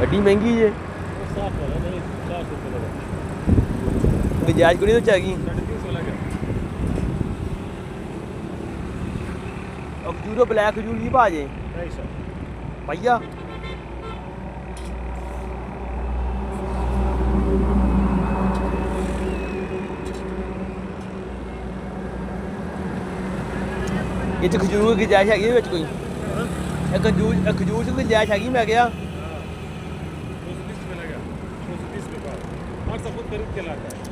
एड्डी महंगी जे गुंजाइश को नहीं तो चाहिए खजूर ब्लैक खजूर की भाव जे भैया ये तो खजूर की गुंजाइश हैगी कोई खजूर की गुंजाइश हैगी मैं गया खरीद के लाता है